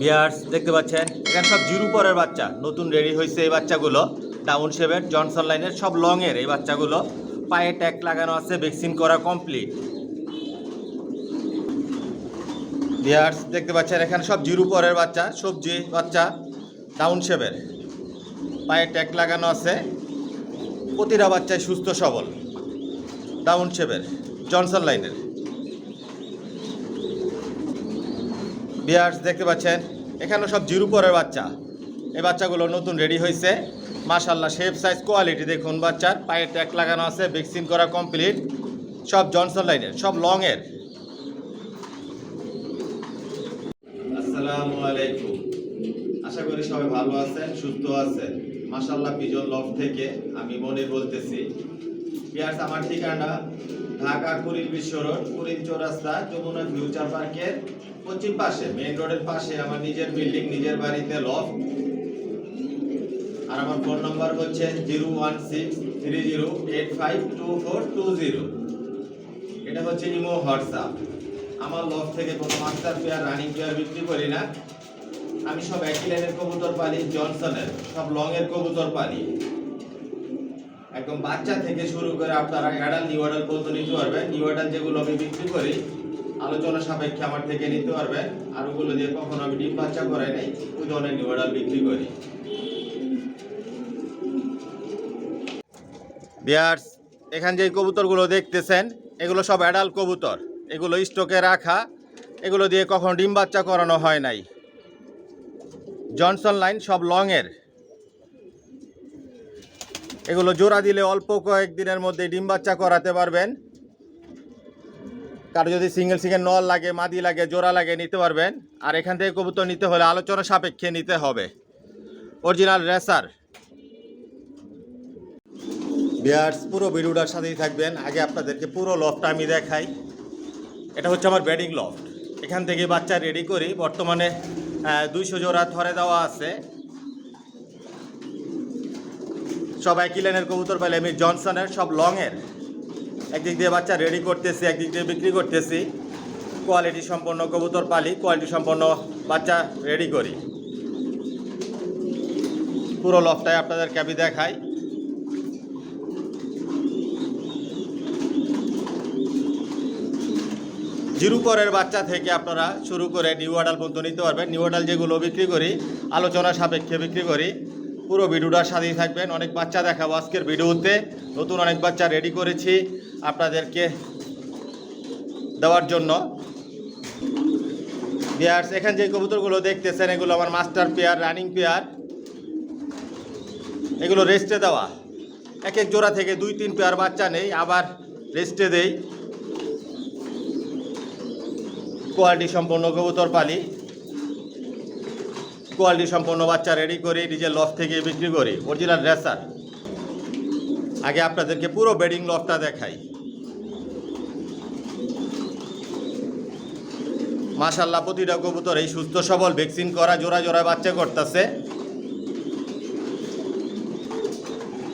Viewers দেখতে পাচ্ছেন এখানে সব জিরো পরের বাচ্চা নতুন রেডি হয়েছে। এই বাচ্চাগুলো ডাউন শেভের জনসন লাইনের সব লংয়ের এই বাচ্চাগুলো পায়ে ট্যাগ লাগানো আছে, ভ্যাকসিন করা কমপ্লিট। ভিউয়ার্স দেখতে পাচ্ছেন এখানে সব জিরো পরের বাচ্চা, সবজি বাচ্চা ডাউন শেভের পায়ে ট্যাগ লাগানো আছে। প্রতিটা বাচ্চায় সুস্থ সবল ডাউন শেভের জনসন লাইনের। ভিউয়ার্স দেখতে পাচ্ছেন এখানে সব জিরো পরের বাচ্চা, এই বাচ্চাগুলো নতুন রেডি হয়েছে। মাশাআল্লাহ শেপ সাইজ কোয়ালিটি দেখুন, বাচ্চার পায়ে ট্যাগ লাগানো আছে, ভ্যাকসিন করা কমপ্লিট, সব জনসন লাইনের সব লংয়ের। আসসালামু আলাইকুম, আশা করি সবাই ভালো আছেন, সুস্থ আছেন। মাশাআল্লাহ পিজন লফট থেকে আমি মনির বলতেছি। ভিউয়ার্স আমার ঠিকানা ঢাকা কুড়িল বিশ্ব রোড, কুড়িল চৌরাস্তা, যমুনা ফিউচার পার্কের পশ্চিম পাশে, মেইন রোডের পাশে আমার নিজের বিল্ডিং, নিজের বাড়িতে লফট। আর আমার ফোন নাম্বার হচ্ছে 01630852420। এটা হচ্ছে ইমো হোয়াটসঅ্যাপ। আমার লফট থেকে কোনো মাস্টার পেয়ার, রানিং পেয়ার বিক্রি করি না। আমি সব একই লাইনের কবুতর পালি, জনসনের সব লং এর কবুতর পালি। একদম বাচ্চা থেকে শুরু করে আপনারা অ্যাডাল নিউ অ্যাডাল পর্যন্ত নিতে পারবেন। নিউ অ্যাডাল যেগুলো আমি বিক্রি করি আলোচনা সাপেক্ষে আমার থেকে নিতে পারবেন। আর ওগুলো দিয়ে কখনো আমি ডিম বাচ্চা করাই নাই, ওই ধরনের নিউ অ্যাডাল বিক্রি করি। ভিউয়ার্স এখানে যে কবুতরগুলো দেখতেছেন এগুলো সব অ্যাডাল কবুতর, এগুলো স্টকে রাখা, এগুলো দিয়ে কখনো ডিম বাচ্চা করানো হয় নাই। জনসন লাইন সব লংয়ের, এগুলো জোড়া দিলে অল্প কয়েকদিনের মধ্যে ডিম বাচ্চা করাতে পারবেন। কারো যদি সিঙ্গেল নল লাগে, মাদি লাগে, জোড়া লাগে নিতে পারবেন। আর এখান থেকে কবুতর নিতে হলে আলোচনা সাপেক্ষে নিতে হবে। Original racer. ভিউয়ার্স পুরো ভিডিওটার সাথেই থাকবেন। আগে আপনাদেরকে পুরো লফটটা আমি দেখাই। এটা হচ্ছে আমার ব্যাডিং লফট, এখান থেকে বাচ্চা রেডি করি। বর্তমানে 200 জোড়া ধরে দেওয়া আছে। সব একই লাইনের কবুতর পাইলে আমি জনসনের সব লংয়ের। একদিক দিয়ে বাচ্চা রেডি করতেছি, একদিক দিয়ে বিক্রি করতেছি। কোয়ালিটি সম্পন্ন কবুতর পালি, কোয়ালিটি সম্পন্ন বাচ্চা রেডি করি। পুরো লফটায় আপনাদেরকে আমি দেখাই। জিরো পরের বাচ্চা থেকে আপনারা শুরু করে নিউ অ্যাডাল পর্যন্ত নিতে পারবেন। নিউ অ্যাডাল যেগুলো বিক্রি করি আলোচনা সাপেক্ষে বিক্রি করি। পুরো ভিডিওটার সাথেই থাকবেন। অনেক বাচ্চা দেখাবো আজকের ভিডিওতে, নতুন অনেক বাচ্চা রেডি করেছি আপনাদেরকে দেওয়ার জন্য। ভিউয়ার্স এখানে যে কবুতরগুলো দেখতেছেন এগুলো আমার মাস্টার পেয়ার, রানিং পেয়ার। এগুলো রেস্টে দেওয়া, এক এক জোড়া থেকে 2-3 পেয়ার বাচ্চা নেই, আবার রেস্টে দেই। কোয়ালিটি সম্পন্ন কবুতর পালি, কোয়ালিটি সম্পন্ন বাচ্চা রেডি করি, নিজের লফট থেকে বিক্রি করি। Original racer. আগে আপনাদেরকে পুরো বেডিং লফটটা দেখাই। মাশাআল্লাহ প্রতিটা কবুতর এই সুস্থ সবল, ভ্যাকসিন করা, জোড়া জোড়া বাচ্চা করতেছে।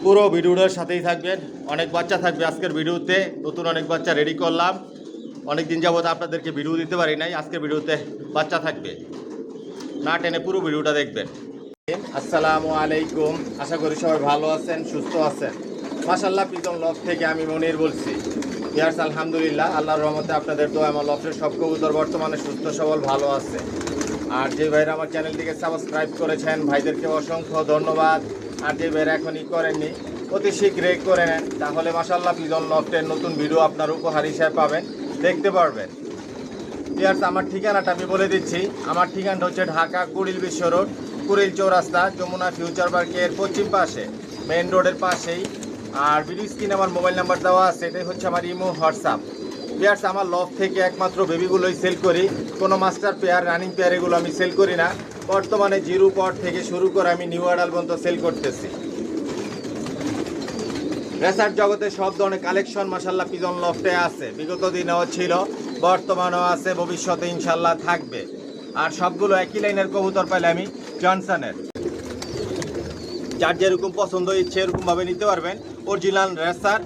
পুরো ভিডিওটার সাথেই থাকবেন। অনেক বাচ্চা থাকবে আজকের ভিডিওতে, নতুন অনেক বাচ্চা রেডি করলাম। অনেক দিন যাবত আপনাদেরকে ভিডিও দিতে পারি নাই, আজকের ভিডিওতে বাচ্চা থাকবে। না টেনে পুরো ভিডিওটা দেখবেন। আসসালামু আলাইকুম, আশা করি সবাই ভালো আছেন, সুস্থ আছেন। মাশাআল্লাহ পিজন লফট থেকে আমি মনির বলছি। ভিউয়ার্স আলহামদুলিল্লাহ আল্লাহর রহমতে আপনাদের দোয়া আমার লফটের সব কবুতর বর্তমানে সুস্থ সবল ভালো আছে। আর যে ভাইরা আমার চ্যানেলটিকে সাবস্ক্রাইব করেছেন ভাইদেরকে অসংখ্য ধন্যবাদ। আর যে ভাইরা এখনই করেননি অতি শীঘ্রই করে নেন, তাহলে মাশাআল্লাহ পিজন লফটের নতুন ভিডিও আপনার উপহার হিসেবে পাবেন, দেখতে পারবেন। ভিউয়ার্স আমার ঠিকানাটা আমি বলে দিচ্ছি। আমার ঠিকানাটা হচ্ছে ঢাকা কুড়িল বিশ্ব রোড, কুড়িল চৌরাস্তা, যমুনা ফিউচার পার্কের পশ্চিম পাশে, মেইন রোডের পাশেই। আর ভিডিও স্ক্রিনে আমার মোবাইল নাম্বার দেওয়া আছে, এটাই হচ্ছে আমার ইমো হোয়াটসঅ্যাপ। ভিউয়ার্স আমার লফট থেকে একমাত্র বেবিগুলোই সেল করি, কোনো মাস্টার পেয়ার, রানিং পেয়ার এগুলো আমি সেল করি না। বর্তমানে জিরো পট থেকে শুরু করে আমি নিউ অ্যাডাল পর্যন্ত সেল করতেছি। রেসার জগতে সব ধরনের কালেকশন মাশাআল্লাহ পিজন লফটে আছে। বিগত দিনেও ছিল, বর্তমানেও আছে, ভবিষ্যতে ইনশাল্লাহ থাকবে। আর সবগুলো একই লাইনের কবুতর পাইলে আমি জনসনের। যার যেরকম পছন্দ ইচ্ছে এরকমভাবে নিতে পারবেন। Original racer.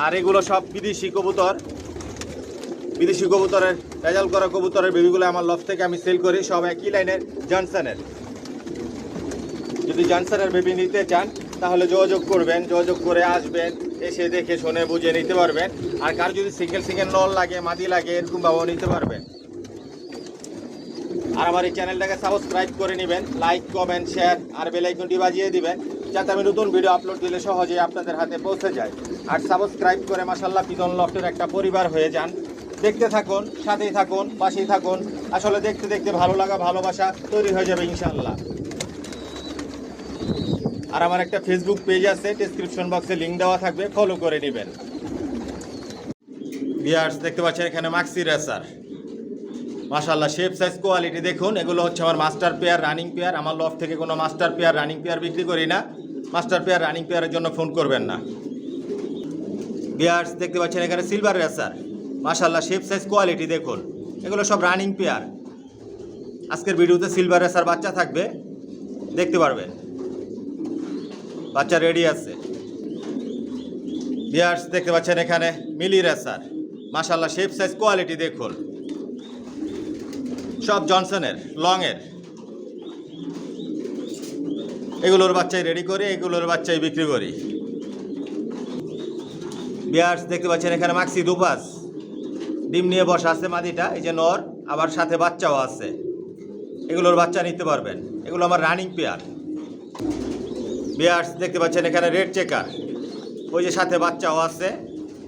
আর এগুলো সব বিদেশি কবুতর, বিদেশি কবুতরের রেজাল্ট করা কবুতরের বেবিগুলো আমার লফট থেকে আমি সেল করি, সব একই লাইনের জনসনের। যদি জনসনের বেবি নিতে চান তাহলে যোগাযোগ করবেন, যোগাযোগ করে আসবেন, এসে দেখে শুনে বুঝে নিতে পারবেন। আর কার যদি সিঙ্গেল নল লাগে, মাদি লাগে, এরকম ভাবেও নিতে পারবেন। আর আমার এই চ্যানেলটাকে সাবস্ক্রাইব করে নেবেন, লাইক কমেন্ট শেয়ার আর বেল আইকনটি বাজিয়ে দিবেন, যাতে আমি নতুন ভিডিও আপলোড দিলে সহজেই আপনাদের হাতে পৌঁছে যায়। আর সাবস্ক্রাইব করে মাশাআল্লাহ পিজন লফটের একটা পরিবার হয়ে যান। দেখতে থাকুন, সাথেই থাকুন, পাশেই থাকুন। আসলে দেখতে দেখতে ভালো লাগা, ভালোবাসা তৈরি হয়ে যাবে ইনশাআল্লাহ। আর আমার একটা ফেসবুক পেজ আছে, ডেসক্রিপশন বক্সে লিঙ্ক দেওয়া থাকবে, ফলো করে নেবেন। ভিউয়ার্স দেখতে পাচ্ছেন এখানে মাক্সি রেসার, মাশাআল্লাহ শেপ সাইজ কোয়ালিটি দেখুন। এগুলো হচ্ছে আমার মাস্টার পেয়ার, রানিং পেয়ার। আমার লফট থেকে কোনো মাস্টার পেয়ার, রানিং পেয়ার বিক্রি করি না। মাস্টার পেয়ার, রানিং পেয়ারের জন্য ফোন করবেন না। ভিউয়ার্স দেখতে পাচ্ছেন এখানে সিলভার রেসার, মাশাআল্লাহ শেপ সাইজ কোয়ালিটি দেখুন। এগুলো সব রানিং পেয়ার। আজকের ভিডিওতে সিলভার রেসার বাচ্চা থাকবে, দেখতে পারবেন। বাচ্চা রেডি আছে। ভিউয়ার্স দেখতে পাচ্ছেন এখানে মিলি রেসার, মাশাআল্লাহ শেপ সাইজ কোয়ালিটি দেখুন। সব জনসনের লংয়ের। এগুলোর বাচ্চাই রেডি করি, এগুলোর বাচ্চাই বিক্রি করি। ভিউয়ার্স দেখতে পাচ্ছেন এখানে মাক্সি দুপাস, ডিম নিয়ে বসা আছে মাদিটা, এই যে নর, আবার সাথে বাচ্চাও আছে। এগুলোর বাচ্চা নিতে পারবেন, এগুলো আমার রানিং পেয়ার। ভিউয়ার্স দেখতে পাচ্ছেন এখানে রেড চেকার, ওই যে সাথে বাচ্চাও আছে,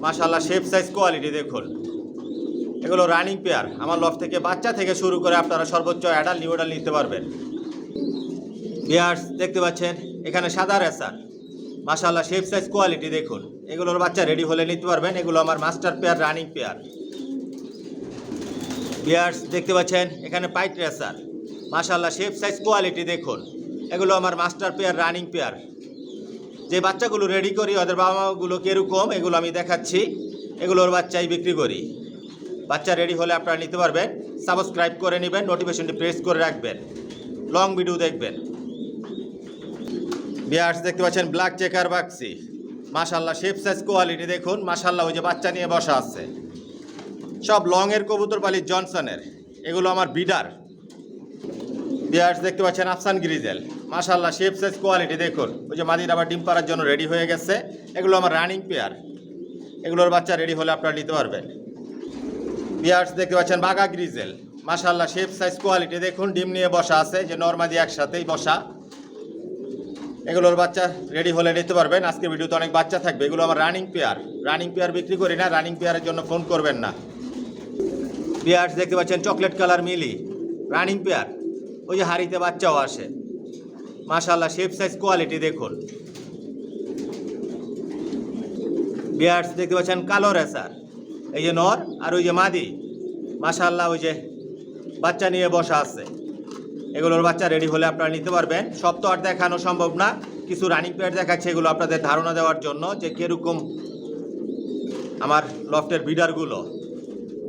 মাশাআল্লাহ শেপ সাইজ কোয়ালিটি দেখুন। এগুলো রানিং পেয়ার। আমার লফট থেকে বাচ্চা থেকে শুরু করে আপনারা সর্বোচ্চ অ্যাডাল্ট নিউ অ্যাডাল্ট নিতে পারবেন। ভিউয়ার্স দেখতে পাচ্ছেন এখানে সাদা রেসার, মাশাআল্লাহ শেপ সাইজ কোয়ালিটি দেখুন। এগুলোর বাচ্চা রেডি হলে নিতে পারবেন, এগুলো আমার master pair, running pair. Viewers দেখতে পাচ্ছেন এখানে পাইট রেসার, মাশাআল্লাহ শেপ সাইজ কোয়ালিটি দেখুন। এগুলো আমার মাস্টার পেয়ার, রানিং পেয়ার। যে বাচ্চাগুলো রেডি করি ওদের বাবা মাগুলো কীরকম এগুলো আমি দেখাচ্ছি। এগুলোর বাচ্চাই বিক্রি করি। বাচ্চা রেডি হলে আপনারা নিতে পারবেন। সাবস্ক্রাইব করে নেবেন, নোটিফিকেশনটি প্রেস করে রাখবেন, লং ভিডিও দেখবেন। ভিউয়ার্স দেখতে পাচ্ছেন ব্ল্যাক চেকার বাক্সি, মাশাআল্লাহ শেপ সাইজ কোয়ালিটি দেখুন। মাশাআল্লাহ ওই যে বাচ্চা নিয়ে বসা আছে, সব লংয়ের কবুতর পালি জনসনের। এগুলো আমার বিডার। ভিউয়ার্স দেখতে পাচ্ছেন আফসান গ্রিজেল, মাশাআল্লাহ শেপ সাইজ কোয়ালিটি দেখুন। ওই যে মাদির আবার ডিম পাড়ার জন্য রেডি হয়ে গেছে। এগুলো আমার রানিং পেয়ার। এগুলোর বাচ্চা রেডি হলে আপনারা নিতে পারবেন। ভিউয়ার্স দেখতে পাচ্ছেন বাঘা গ্রিজেল, মাশাআল্লাহ শেপ সাইজ কোয়ালিটি দেখুন। ডিম নিয়ে বসা আছে, যে নরমাদি একসাথেই বসা। এগুলোর বাচ্চা রেডি হলে নিতে পারবেন। আজকে ভিডিওতে অনেক বাচ্চা থাকবে। এগুলো আমার রানিং পেয়ার। রানিং পেয়ার বিক্রি করি না, রানিং পেয়ারের জন্য ফোন করবেন না। ভিউয়ার্স দেখতে পাচ্ছেন চকলেট কালার মিলি, রানিং পেয়ার। ওই যে হাড়িতে বাচ্চাও আসে, মাশাআল্লাহ শেপ সাইজ কোয়ালিটি দেখুন। ভিউয়ার্স দেখতে পাচ্ছেন কালো রেসার, এই যে নর আর ওই যে মাদি, মাশাআল্লাহ ওই যে বাচ্চা নিয়ে বসা আছে। এগুলোর বাচ্চা রেডি হলে আপনারা নিতে পারবেন। সব তো আর দেখানো সম্ভব না, কিছু রানিং পেয়ার দেখাচ্ছে, এগুলো আপনাদের ধারণা দেওয়ার জন্য যে কীরকম আমার লফটের বিডারগুলো,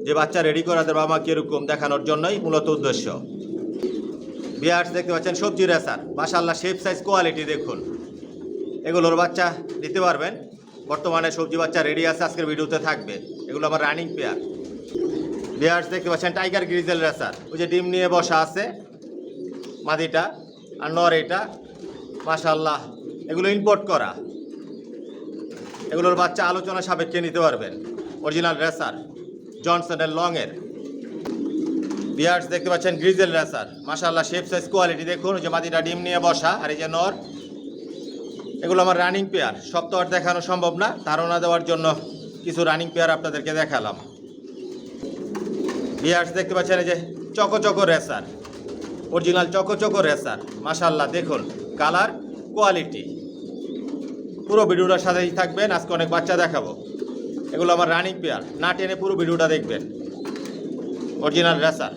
যে বাচ্চা রেডি করাদের বাবা মা কীরকম দেখানোর জন্যই মূলত উদ্দেশ্য। ভিউয়ার্স দেখতে পাচ্ছেন সবজি রেসার, মাশাআল্লাহ শেপ সাইজ কোয়ালিটি দেখুন। এগুলোর বাচ্চা নিতে পারবেন। বর্তমানে সবজি বাচ্চা রেডি আছে, আজকের ভিডিওতে থাকবে। এগুলো আমার রানিং পেয়ার। ভিউয়ার্স দেখতে পাচ্ছেন টাইগার গ্রিজেল রেসার, ওই যে ডিম নিয়ে বসা আছে মাদিটা আর নর এটা, মাশাআল্লাহ এগুলো ইম্পোর্ট করা। এগুলোর বাচ্চা আলোচনা সাপেক্ষে নিতে পারবেন। অরিজিনাল রেসার, জনসনের লংয়ের। ভিউয়ার্স দেখতে পাচ্ছেন গ্রিজেল রেসার, মাশাআল্লাহ শেপ সাইজ কোয়ালিটি দেখুন। ওই যে মাদিটা ডিম নিয়ে বসা আর এই যে নর। এগুলো আমার রানিং পেয়ার। সব তো আর দেখানো সম্ভব না, ধারণা দেওয়ার জন্য কিছু রানিং পেয়ার আপনাদেরকে দেখালাম। ভিউয়ার্স দেখতে পাচ্ছেন এই যে choco racer, original choco racer, মাশাআল্লাহ দেখুন কালার কোয়ালিটি। পুরো ভিডিওটার সাথেই থাকবেন, আজকে অনেক বাচ্চা দেখাবো। এগুলো আমার রানিং পেয়ার, না টেনে পুরো ভিডিওটা দেখবেন। Original racer.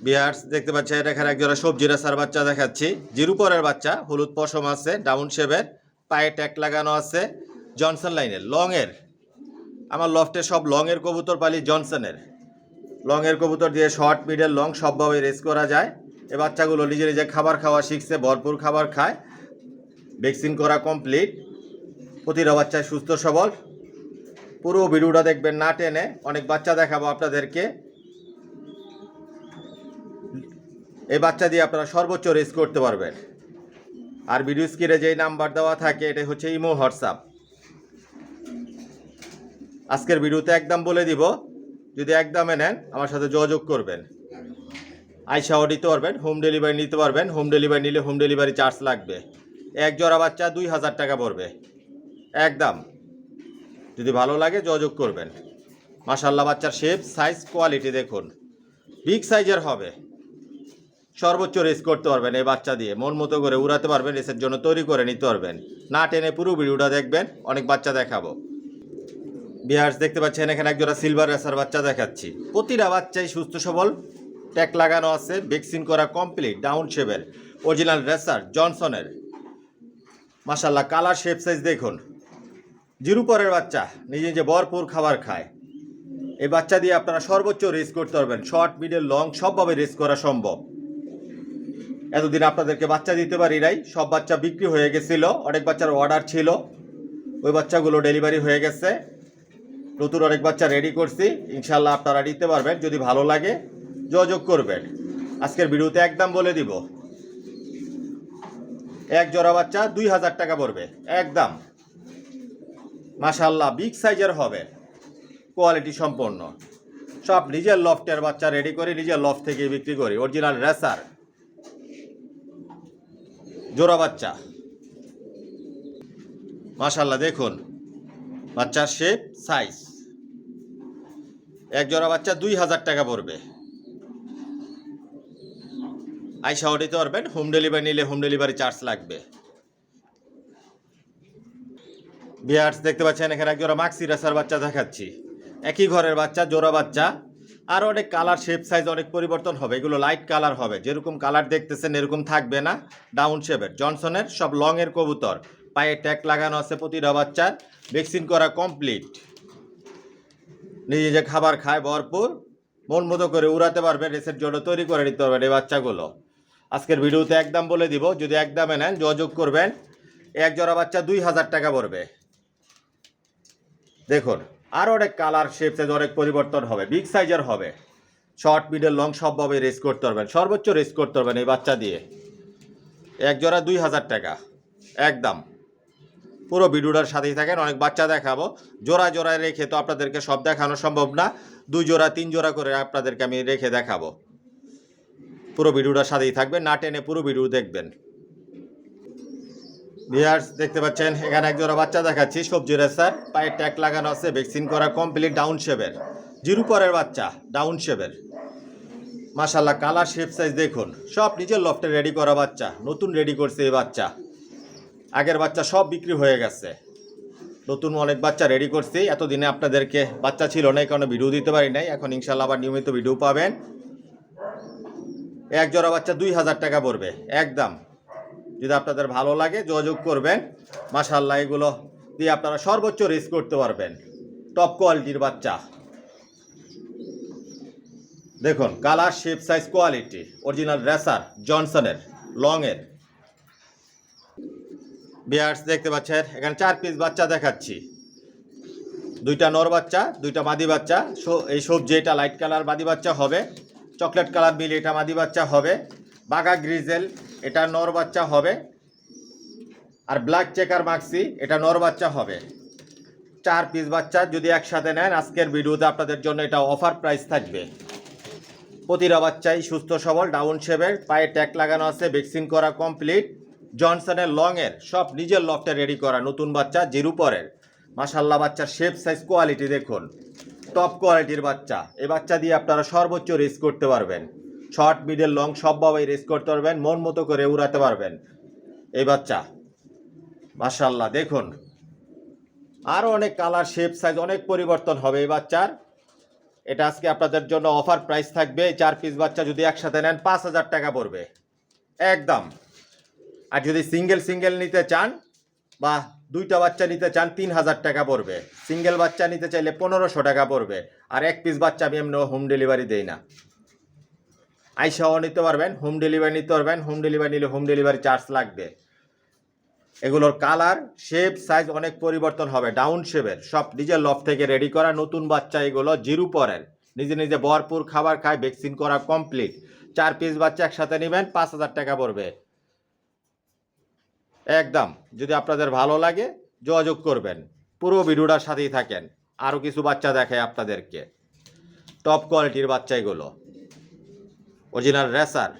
ভিউয়ার্স দেখতে পাচ্ছেন এখানে একজোড়া সবজি রেসার বাচ্চা দেখাচ্ছি। জিরুপরের বাচ্চা, হলুদ পশম আছে, ডাউন শেপের, পায়ে ট্যাগ লাগানো আছে, জনসন লাইনের লংয়ের। আমার লফটে সব লংয়ের কবুতর পালি জনসনের। লংয়ের কবুতর দিয়ে শর্ট মিডল লং সবভাবে রেস করা যায়। এই বাচ্চাগুলো নিজে নিজে খাবার খাওয়া শিখছে, ভরপুর খাবার খায়, ভ্যাকসিন করা কমপ্লিট। প্রতিটা বাচ্চায় সুস্থ সবল। পুরো ভিডিওটা দেখবেন না টেনে, অনেক বাচ্চা দেখাবো আপনাদেরকে। এই বাচ্চা দিয়ে আপনারা সর্বোচ্চ রেস করতে পারবেন। আর ভিডিও স্ক্রিনে যেই নাম্বার দেওয়া থাকে এটা হচ্ছে ইমো হোয়াটসঅ্যাপ। আজকের ভিডিওতে একদম বলে দিব, যদি একদমে নেন আমার সাথে যোগাযোগ করবেন, আইসাও নিতে পারবেন, হোম ডেলিভারি নিতে পারবেন। হোম ডেলিভারি নিলে হোম ডেলিভারি চার্জ লাগবে। এক জোড়া বাচ্চা 2000 টাকা পড়বে একদম। যদি ভালো লাগে যোগাযোগ করবেন। মাশাআল্লাহ, বাচ্চার শেপ, সাইজ, কোয়ালিটি দেখুন, বিগ সাইজের হবে। সর্বোচ্চ রেস করতে পারবেন এই বাচ্চা দিয়ে, মন মতো করে উড়াতে পারবেন, রেসের জন্য তৈরি করে নিতে পারবেন। না টেনে পুরো ভিডিওটা দেখবেন, অনেক বাচ্চা দেখাবো। বিয়ার্স দেখতে পাচ্ছেন এখানে একজোড়া সিলভার রেসার বাচ্চা দেখাচ্ছি। প্রতিটা বাচ্চাই সুস্থ সবল, ট্যাগ লাগানো আছে, ভ্যাকসিন করা কমপ্লিট, ডাউন শেপের অরিজিনাল রেসার জনসনের। মাশাআল্লাহ, কালার, শেপ, সাইজ দেখুন। জিরো পরের বাচ্চা, নিজে নিজে ভরপুর খাবার খায়। এই বাচ্চা দিয়ে আপনারা সর্বোচ্চ রেস করতে পারবেন। শর্ট, মিডল, লং সবভাবে রেস করা সম্ভব। এতদিন আপনাদেরকে বাচ্চা দিতে পারি নাই, সব বাচ্চা বিক্রি হয়ে গেছিল, অনেক বাচ্চার অর্ডার ছিল, ওই বাচ্চাগুলো ডেলিভারি হয়ে গেছে। নতুন অনেক বাচ্চা রেডি করছি, ইনশাল্লাহ আপনারা নিতে পারবেন। যদি ভালো লাগে যোগাযোগ করবেন। আজকের ভিডিওতে একদম বলে দিব, এক জোড়া বাচ্চা 2000 টাকা পড়বে একদম। মাশাআল্লাহ, বিগ সাইজের হবে, কোয়ালিটি সম্পন্ন। সব নিজের লফটের বাচ্চা রেডি করি, নিজের লফট থেকে বিক্রি করি। অরিজিনাল রেসার জোড়া বাচ্চা। মাশাআল্লাহ দেখুন বাচ্চার শেপ, সাইজ। এক জোড়া বাচ্চা 2000 টাকা পড়বে। আইসাও নিতে পারবেন, হোম ডেলিভারি নিলে হোম ডেলিভারি চার্জ লাগবে। বিয়ার্স দেখতে পাচ্ছেন এখানে এক জোড়া মাক্সি রেসার বাচ্চা দেখাচ্ছি। একই ঘরের বাচ্চা, জোড়া বাচ্চা। আর অনেক কালার, শেপ, সাইজ অনেক পরিবর্তন হবে। এগুলো লাইট কালার হবে, যেরকম কালার দেখতেছেন এরকম থাকবে না। ডাউন শেপের জনসনের, সব লংয়ের কবুতর। পায়ে ট্যাগ লাগানো আছে প্রতিটা বাচ্চার, ভ্যাকসিন করা কমপ্লিট। নিজে যে খাবার খায় ভরপুর, মন মতো করে উড়াতে পারবেন, রেসের জন্য তৈরি করে নিতে পারবেন এই বাচ্চাগুলো। আজকের ভিডিওতে একদম বলে দিব, যদি একদমে নেন যোগাযোগ করবেন। এক জোড়া বাচ্চা 2000 টাকা পড়বে। দেখুন, আর অনেক কালার, শেপ, সাইজ অনেক পরিবর্তন হবে, বিগ সাইজের হবে। শর্ট, মিডল, লং সবভাবে রেস করতে পারবেন, সর্বোচ্চ রেস করতে পারবেন এই বাচ্চা দিয়ে। এক জোড়া 2000 টাকা একদম। পুরো ভিডিওটার সাথেই থাকেন, অনেক বাচ্চা দেখাবো। জোড়া জোড়ায় রেখে তো আপনাদেরকে সব দেখানো সম্ভব না, 2 জোড়া 3 জোড়া করে আপনাদেরকে আমি রেখে দেখাবো। পুরো ভিডিওটার সাথেই থাকবেন, না টেনে পুরো ভিডিও দেখবেন। ভিউয়ার্স দেখতে পাচ্ছেন এখানে এক জোড়া বাচ্চা দেখাচ্ছি, সবজি রেসার। পায়ে ট্যাগ লাগানো আছে, ভ্যাকসিন করা কমপ্লিট, ডাউন শেপের। জিরো পরের বাচ্চা, ডাউন শেপের। মাশাআল্লাহ, কালার, শেপ, সাইজ দেখুন। সব নিজের লফটে রেডি করা বাচ্চা, নতুন রেডি করছে এই বাচ্চা। আগের বাচ্চা সব বিক্রি হয়ে গেছে, নতুন অনেক বাচ্চা রেডি করছি। এতদিনে আপনাদেরকে বাচ্চা ছিল না, এই কারণে ভিডিও দিতে পারি নাই। এখন ইনশাল্লাহ আবার নিয়মিত ভিডিও পাবেন। এক জোড়া বাচ্চা 2000 টাকা পড়বে একদম। যদি আপনাদের ভালো লাগে যোগাযোগ করবেন। মাশাআল্লাহ, এগুলো দিয়ে আপনারা সর্বোচ্চ রেস করতে পারবেন। টপ কোয়ালিটির বাচ্চা দেখুন, colour, shape, size, quality original racer জনসনের লংয়ের। বিয়ার্স দেখতে পাচ্ছেন এখানে 4 পিস বাচ্চা দেখাচ্ছি। 2টা নর বাচ্চা, 2টা মাদি বাচ্চা। এই সবজি এটা লাইট কালার মাদি বাচ্চা হবে, চকলেট কালার মিল এটা মাদি বাচ্চা হবে, বাগা গ্রিজেল এটা নর বাচ্চা হবে, আর ব্ল্যাক চেকার মাক্সি এটা নর বাচ্চা হবে। 4 পিস বাচ্চা যদি একসাথে নেন আজকের ভিডিওতে আপনাদের জন্য এটা অফার প্রাইস থাকবে। প্রতিটা বাচ্চাই সুস্থ সবল, ডাউন শেপের, পায়ে ট্যাগ লাগানো আছে, ভ্যাকসিন করা কমপ্লিট, জনসনের লংয়ের, সব নিজের লফটে রেডি করা নতুন বাচ্চা, জিরো পরের। মাশাআল্লাহ, বাচ্চার শেপ, সাইজ, কোয়ালিটি দেখুন, টপ কোয়ালিটির বাচ্চা। এই বাচ্চা দিয়ে আপনারা সর্বোচ্চ রেস করতে পারবেন। শর্ট, মিডল, লং সবভাবে রেস করতে পারবেন, মন মতো করে উড়াতে পারবেন এই বাচ্চা। মাশাআল্লাহ দেখুন, আরও অনেক কালার, শেপ, সাইজ অনেক পরিবর্তন হবে এই বাচ্চার। এটা আজকে আপনাদের জন্য অফার প্রাইস থাকবে। 4 পিস বাচ্চা যদি একসাথে নেন 5000 টাকা পড়বে একদম। আর যদি সিঙ্গেল নিতে চান বা 2টা বাচ্চা নিতে চান 3000 টাকা পড়বে। সিঙ্গেল বাচ্চা নিতে চাইলে 1500 টাকা পড়বে। আর 1 পিস বাচ্চা আমি এমনি হোম ডেলিভারি দেই না, আইসাও নিতে পারবেন, হোম ডেলিভারি নিতে পারবেন। হোম ডেলিভারি নিলে হোম ডেলিভারি চার্জ লাগবে। এগুলোর কালার শেপ সাইজ অনেক পরিবর্তন হবে, ডাউন শেপের, সব নিজের লফট থেকে রেডি করা নতুন বাচ্চা। এগুলো জিরো পরের, নিজে নিজে ভরপুর খাবার খায়, ভ্যাকসিন করা কমপ্লিট। 4 পিস বাচ্চা একসাথে নেবেন 5,000 টাকা পড়বে একদম। যদি আপনাদের ভালো লাগে যোগাযোগ করবেন, পুরো ভিডিওটার সাথেই থাকেন। আরও কিছু বাচ্চা দেখায় আপনাদেরকে, টপ কোয়ালিটির বাচ্চা এগুলো, অরিজিনাল রেসার।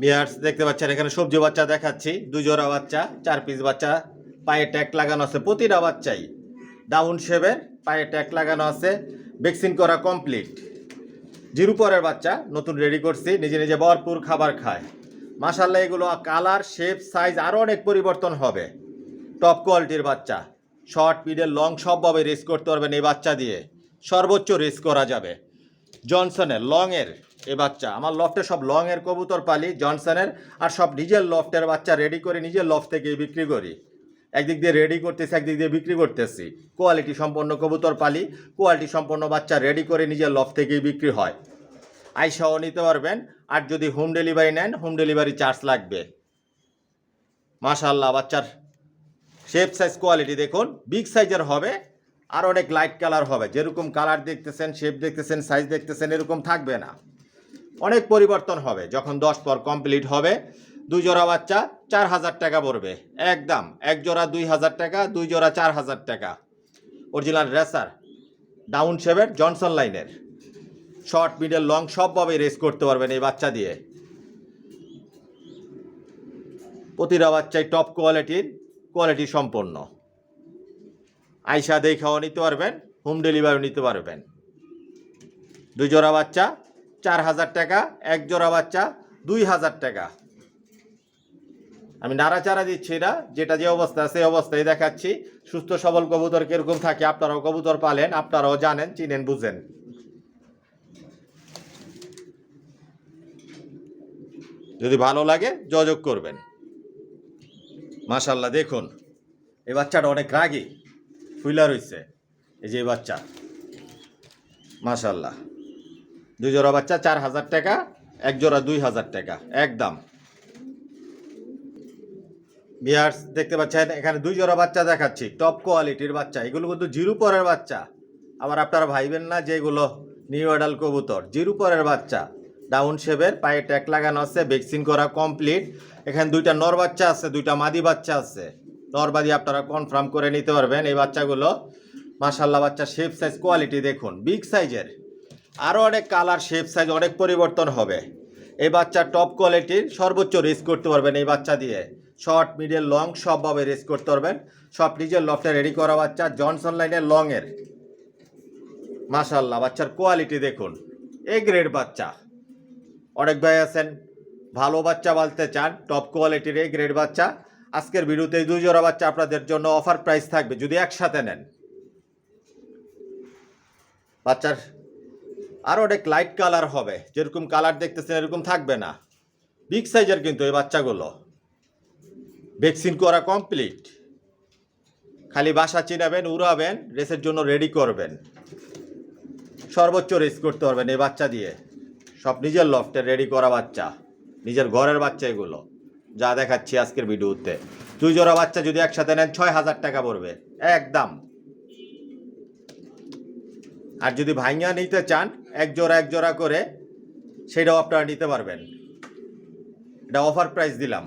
বিয়ার্স দেখতে পাচ্ছেন এখানে সবজি বাচ্চা দেখাচ্ছি, 2 জোড়া বাচ্চা, 4 পিস বাচ্চা, পায়ে ট্যাগ লাগানো আছে প্রতিটা বাচ্চাই, ডাউন শেপের, পায়ে ট্যাগ লাগানো আছে, ভ্যাকসিন করা কমপ্লিট। জিরো পরের বাচ্চা নতুন রেডি করছি, নিজে নিজে ভরপুর খাবার খায় মাশাআল্লাহ। এগুলো কালার শেপ সাইজ আরও অনেক পরিবর্তন হবে, টপ কোয়ালিটির বাচ্চা। শর্ট মিডল লং সবভাবে রেস করতে পারবেন এই বাচ্চা দিয়ে, সর্বোচ্চ রেস করা যাবে। জনসনের লংয়ের এ বাচ্চা, আমার লফটে সব লংয়ের কবুতর পালি জনসনের, আর সব নিজের লফটের বাচ্চা রেডি করে নিজের লফট থেকেই বিক্রি করি। একদিক দিয়ে রেডি করতেছি, একদিক দিয়ে বিক্রি করতেছি। কোয়ালিটি সম্পন্ন কবুতর পালি, কোয়ালিটি সম্পন্ন বাচ্চা রেডি করে নিজের লফট থেকেই বিক্রি হয়। আইসাও নিতে পারবেন, আর যদি হোম ডেলিভারি নেন হোম ডেলিভারি চার্জ লাগবে। মাশাআল্লাহ বাচ্চার শেপ সাইজ কোয়ালিটি দেখুন, বিগ সাইজের হবে, আর অনেক লাইট কালার হবে। যেরকম কালার দেখতেছেন, শেপ দেখতেছেন, সাইজ দেখতেছেন, এরকম থাকবে না, অনেক পরিবর্তন হবে। যখন 10 পর কমপ্লিট হবে 2 জোড়া বাচ্চা 4,000 টাকা পড়বে একদম। 1 জোড়া 2,000 টাকা, 2 জোড়া 4,000 টাকা। অরিজিনাল রেসার, ডাউন শেপের, জনসন লাইনের, শর্ট মিডল লং সবভাবে রেস করতে পারবেন এই বাচ্চা দিয়ে। প্রতিটা বাচ্চাই টপ কোয়ালিটির, কোয়ালিটি সম্পন্ন। আইসা দেখাও নিতে পারবেন, হোম ডেলিভারি নিতে পারবেন। 2 জোড়া বাচ্চা 4,000 টাকা, 1 জোড়া বাচ্চা 2,000 টাকা। আমি নাড়াচাড়া দিচ্ছি না, যেটা যে অবস্থা সেই অবস্থায় দেখাচ্ছি। সুস্থ সবল কবুতর কিরকম থাকে আপনারাও কবুতর পালেন, আপনারাও জানেন, চিনেন, বুঝেন। যদি ভালো লাগে যোগাযোগ করবেন। মাশাআল্লাহ দেখুন এই বাচ্চাটা অনেক রাগী, ফুইলা রয়েছে। এই যে বাচ্চা মাশাআল্লাহ, 2 জোড়া বাচ্চা 4,000 টাকা, 1 জোড়া 2,000 টাকা একদম। বিয়ার্স দেখতে পাচ্ছেন এখানে 2 জোড়া বাচ্চা দেখাচ্ছি, টপ কোয়ালিটির বাচ্চা। এগুলো কিন্তু জিরো পরের বাচ্চা, আবার আপনারা ভাইবেন না যে এগুলো নিউ অ্যাডাল কবুতর। জিরো পরের বাচ্চা, ডাউন শেপের, পায়ে ট্যাগ লাগানো আছে, ভ্যাকসিন করা কমপ্লিট। এখানে 2টা নর বাচ্চা আছে, 2টা মাদি বাচ্চা আছে। নর মাদি আপনারা কনফার্ম করে নিতে পারবেন এই বাচ্চাগুলো। মাশাআল্লাহ বাচ্চা শেপ সাইজ কোয়ালিটি দেখুন, বিগ সাইজের, আরও অনেক কালার শেপ সাইজ অনেক পরিবর্তন হবে। এই বাচ্চা টপ কোয়ালিটির, সর্বোচ্চ রেস করতে পারবেন এই বাচ্চা দিয়ে। শর্ট মিডল লং সবভাবে রেস করতে পারবেন, সব নিজের লফটে রেডি করা বাচ্চা, জনসন লাইনের লংয়ের। মাশাআল্লাহ বাচ্চার কোয়ালিটি দেখুন, এ গ্রেড বাচ্চা। অনেক ভাই আছেন ভালো বাচ্চা বলতে চান, টপ কোয়ালিটির এ গ্রেড বাচ্চা। আজকের ভিডিওতে 2 জোড়া বাচ্চা আপনাদের জন্য অফার প্রাইস থাকবে যদি একসাথে নেন। বাচ্চার আরও অনেক লাইট কালার হবে, যেরকম কালার দেখতেছেন এরকম থাকবে না। বিগ সাইজের কিন্তু এই বাচ্চাগুলো, ভ্যাকসিন করা কমপ্লিট। খালি বাসা চিনাবেন, উড়াবেন, রেসের জন্য রেডি করবেন, সর্বোচ্চ রেস করতে পারবেন এই বাচ্চা দিয়ে। সব নিজের লফটে রেডি করা বাচ্চা, নিজের ঘরের বাচ্চা এগুলো যা দেখাচ্ছি আজকের ভিডিওতে। 2 জোড়া বাচ্চা যদি একসাথে নেন 6,000 টাকা পড়বে একদম। আর যদি ভাইঙ্গা নিতে চান 1 জোড়া করে, সেটাও আপনারা নিতে পারবেন। এটা অফার প্রাইস দিলাম,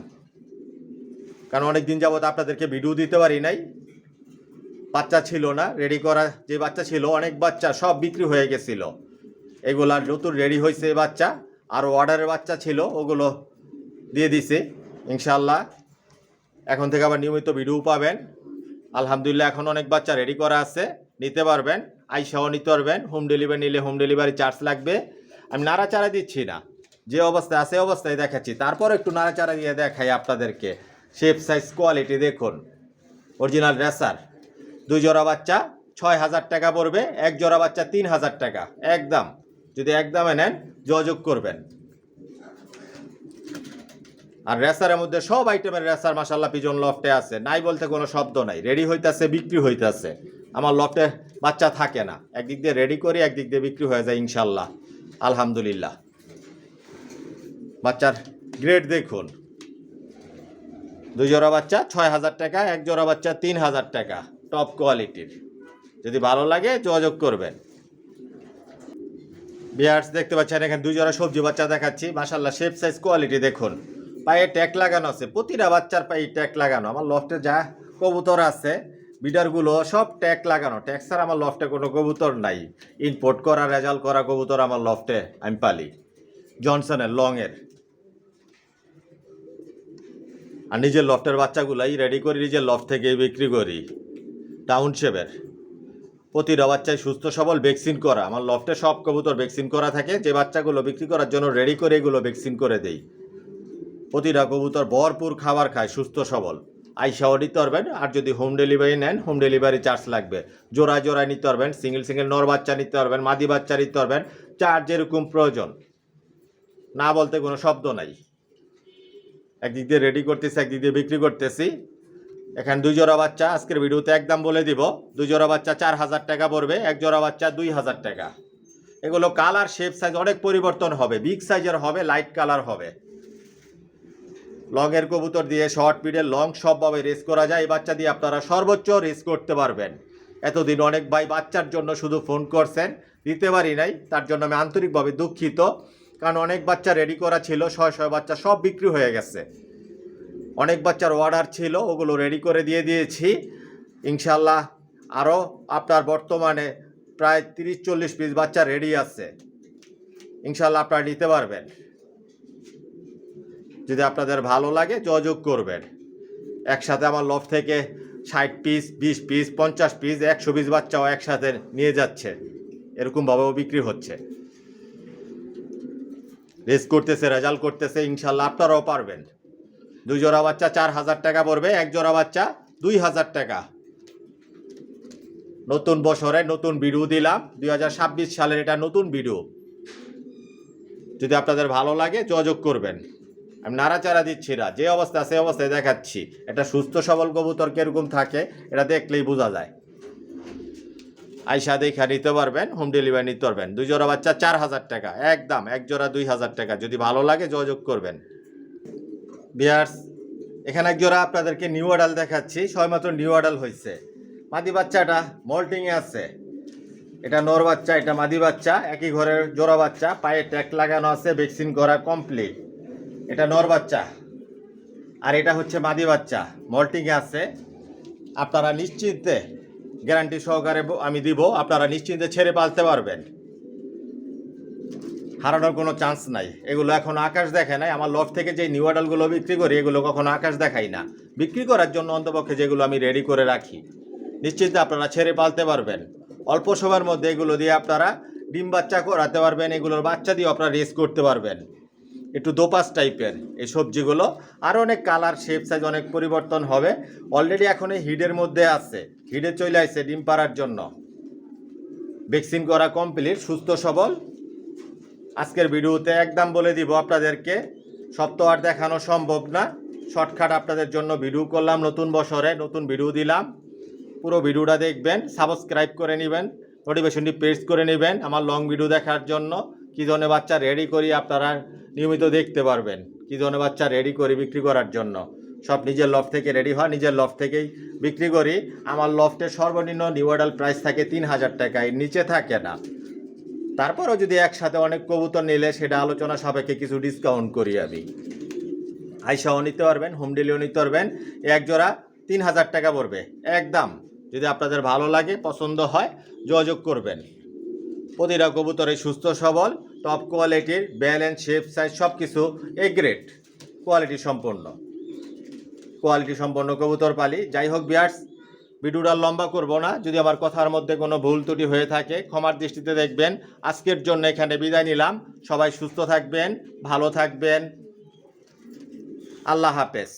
কারণ অনেক দিন যাবত আপনাদেরকে ভিডিও দিতে পারি নাই, বাচ্চা ছিল না রেডি করা। যে বাচ্চা ছিল অনেক বাচ্চা সব বিক্রি হয়ে গেছিল, এগুলো নতুন রেডি হয়েছে এই বাচ্চা। আর অর্ডারের বাচ্চা ছিল ওগুলো দিয়ে দিছে ইনশাল্লাহ। এখন থেকে আবার নিয়মিত ভিডিও পাবেন আলহামদুলিল্লাহ। এখন অনেক বাচ্চা রেডি করা আছে, নিতে পারবেন, আইসাও নিতে পারবেন। হোম ডেলিভারি নিলে হোম ডেলিভারি চার্জ লাগবে। আমি নাড়াচাড়া দিচ্ছি না, যে অবস্থায় আছে অবস্থায় দেখাচ্ছি, তারপর একটু নাড়াচাড়া দিয়ে দেখাই আপনাদেরকে। শেপ সাইজ কোয়ালিটি দেখুন, অরিজিনাল রেসার। 2 জোড়া বাচ্চা 6,000 টাকা পড়বে, 1 জোড়া বাচ্চা 3,000 টাকা একদম। যদি একদমে নেন যোগাযোগ করবেন। আর রেসারের মধ্যে সব আইটেমের রেসার মাশাআল্লাহ পিজন লফটে আছে, নাই বলতে কোনো শব্দ নাই। রেডি হইতাছে, বিক্রি হইতাছে। আমার লফটে বাচ্চা থাকে না, একদিক দিয়ে রেডি করি, একদিক দিয়ে বিক্রি হয়ে যায় ইনশাল্লাহ আলহামদুলিল্লাহ। বাচ্চার গ্রেড দেখুন, দুই জোড়া বাচ্চা 6,000 টাকা, এক জোড়া বাচ্চা 3,000 টাকা, টপ কোয়ালিটির। যদি ভালো লাগে যোগাযোগ করবেন। বিয়ার্স দেখতে পাচ্ছেন এখানে দুই জোড়া সবজি বাচ্চা দেখাচ্ছি, মাশাআল্লাহ শেপ সাইজ কোয়ালিটি দেখুন। পায়ে ট্যাগ লাগানো আছে, প্রতিটা বাচ্চার পায়ে ট্যাগ লাগানো। আমার লফটে যা কবুতর আছে বিডারগুলো সব ট্যাগ লাগানো, ট্যাগ ছাড়া আমার লফটে কোনো কবুতর নাই। ইম্পোর্ট করা রেজাল্ট করা কবুতর আমার লফটে আমি পালি, জনসনের লংয়ের। আর নিজের লফটের বাচ্চাগুলাই রেডি করি, নিজের লফট থেকেই বিক্রি করি। টাউনশেপের প্রতিটা বাচ্চাই সুস্থ সবল, ভ্যাকসিন করা। আমার লফটে সব কবুতর ভ্যাকসিন করা থাকে, যে বাচ্চাগুলো বিক্রি করার জন্য রেডি করে এগুলো ভ্যাকসিন করে দেই। প্রতিটা কবুতর ভরপুর খাবার খায়, সুস্থ সবল। আইসাও নিতে পারবেন, আর যদি হোম ডেলিভারি নেন হোম ডেলিভারি চার্জ লাগবে। জোড়ায় জোড়ায় নিতে পারবেন, সিঙ্গেল সিঙ্গেল নর বাচ্চা নিতে পারবেন, মাদি বাচ্চা নিতে পারবেন, চার্জ যেরকম প্রয়োজন। না বলতে কোনো শব্দ নাই। একদিক দিয়ে রেডি করতেছি, একদিক দিয়ে বিক্রি করতেছি। এখানে দুই জোড়া বাচ্চা আজকের ভিডিওতে একদম বলে দিব, দুই জোড়া বাচ্চা 4,000 টাকা পড়বে, এক জোড়া বাচ্চা 2,000 টাকা। এগুলো কালার শেপ সাইজ অনেক পরিবর্তন হবে, বিগ সাইজের হবে, লাইট কালার হবে। লংয়ের কবুতর দিয়ে শর্ট পিডের লং সবভাবে রেস করা যায়। এই বাচ্চা দিয়ে আপনারা সর্বোচ্চ রেস করতে পারবেন। এতদিন অনেক ভাই বাচ্চার জন্য শুধু ফোন করছেন, দিতে পারি নাই, তার জন্য আমি আন্তরিকভাবে দুঃখিত। কারণ অনেক বাচ্চা রেডি করা ছিল, 600 বাচ্চা সব বিক্রি হয়ে গেছে। অনেক বাচ্চার অর্ডার ছিল, ওগুলো রেডি করে দিয়ে দিয়েছি। ইনশাল্লাহ আরও আপনার বর্তমানে প্রায় 30-40 পিস বাচ্চা রেডি আছে, ইনশাল্লাহ আপনারা নিতে পারবেন। যদি আপনাদের ভালো লাগে যোগাযোগ করবেন। একসাথে আমার লফট থেকে 60 পিস, 20 পিস, 50 পিস, 100 পিস বাচ্চাও একসাথে নিয়ে যাচ্ছে, এরকমভাবেও বিক্রি হচ্ছে। রেস করতেছে, রেজাল্ট করতেছে, ইনশাল্লাহ আপনারাও পারবেন। দুই জোড়া বাচ্চা 4,000 টাকা পড়বে, এক জোড়া বাচ্চা 2,000 টাকা। নতুন বছরে নতুন ভিডিও দিলাম, 2026 সালের এটা নতুন ভিডিও। যদি আপনাদের ভালো লাগে যোগাযোগ করবেন। আমি নাড়াচাড়া দিচ্ছি না, যে অবস্থা সে অবস্থায় দেখাচ্ছি। একটা সুস্থ সবল কবুতর কিরকম থাকে এটা দেখলেই বোঝা যায়। আইসা দেখা নিতে পারবেন, হোম ডেলিভারি নিতে পারবেন। দুই জোড়া বাচ্চা 4,000 টাকা একদম, এক জোড়া 2,000 টাকা। যদি ভালো লাগে যোগাযোগ করবেন। বিয়ার্স এখানে এক জোড়া আপনাদেরকে নিউ অ্যাডাল দেখাচ্ছি, সবেমাত্র নিউ অ্যাডাল হয়েছে। মাদি বাচ্চাটা মল্টিংয়ে আছে, এটা নর বাচ্চা, এটা মাদি বাচ্চা, একই ঘরের জোড়া বাচ্চা, পায়ে ট্যাগ লাগানো আছে, ভ্যাকসিন করা কমপ্লিট। এটা নর বাচ্চা আর এটা হচ্ছে মাদি বাচ্চা, মল্টিংয়ে আছে। আপনারা নিশ্চিন্তে গ্যারান্টি সহকারে আমি দিব, আপনারা নিশ্চিন্তে ছেড়ে পালতে পারবেন, হারানোর কোনো চান্স নাই। এগুলো এখন আকাশ দেখে নাই। আমার লফট থেকে যে নিউ অ্যাডালগুলো বিক্রি করি এগুলো কখনো আকাশ দেখাই না, বিক্রি করার জন্য অন্তপক্ষে যেগুলো আমি রেডি করে রাখি। নিশ্চিন্তে আপনারা ছেড়ে পালতে পারবেন। অল্প সময়ের মধ্যে এগুলো দিয়ে আপনারা ডিম বাচ্চা করাতে পারবেন, এগুলোর বাচ্চা দিয়ে আপনারা রেস করতে পারবেন। একটু দোপাস টাইপের এই সবজিগুলো, আরও অনেক কালার শেপ সাইজ অনেক পরিবর্তন হবে। অলরেডি এখন এই হিডের মধ্যে আছে, হিডে চলে আসছে ডিম পাড়ার জন্য। ভ্যাকসিন করা কমপ্লিট, সুস্থ সবল। আজকের ভিডিওতে একদম বলে দিব আপনাদেরকে, সব তো আর দেখানো সম্ভব না। শর্টকাট আপনাদের জন্য ভিডিও করলাম, নতুন বছরে নতুন ভিডিও দিলাম। পুরো ভিডিওটা দেখবেন, সাবস্ক্রাইব করে নেবেন, নোটিফিকেশনটি প্রেস করে নেবেন আমার লং ভিডিও দেখার জন্য। কী ধরনের বাচ্চা রেডি করি আপনারা নিয়মিত দেখতে পারবেন, কী ধরনের বাচ্চা রেডি করি বিক্রি করার জন্য। সব নিজের লফট থেকে রেডি হয়, নিজের লফট থেকেই বিক্রি করি। আমার লফটে সর্বনিম্ন নিউ অ্যাডাল প্রাইস থাকে 3,000 টাকা, এর নিচে থাকে না। তারপরেও যদি একসাথে অনেক কবুতর নিলে সেটা আলোচনা সাপেক্ষে কিছু ডিসকাউন্ট করি আমি। আইসাও নিতে পারবেন, হোম ডেলিভারি নিতে পারবেন। এক জোড়া 3,000 টাকা পড়বে একদম। যদি আপনাদের ভালো লাগে, পছন্দ হয় যোগাযোগ করবেন। প্রতিটা কবুতরে সুস্থ সবল, টপ কোয়ালিটির, ব্যালেন্স শেপ সাইজ সব কিছু এ গ্রেড কোয়ালিটি সম্পন্ন কবুতর পালি। যাই হোক বিয়ার্স, ভিডিওটা লম্বা করব না। যদি আমার কথার মধ্যে কোনো ভুল ত্রুটি হয়ে থাকে ক্ষমার দৃষ্টিতে দেখবেন। আজকের জন্য এখানে বিদায় নিলাম। সবাই সুস্থ থাকবেন, ভালো থাকবেন। আল্লাহ হাফেজ।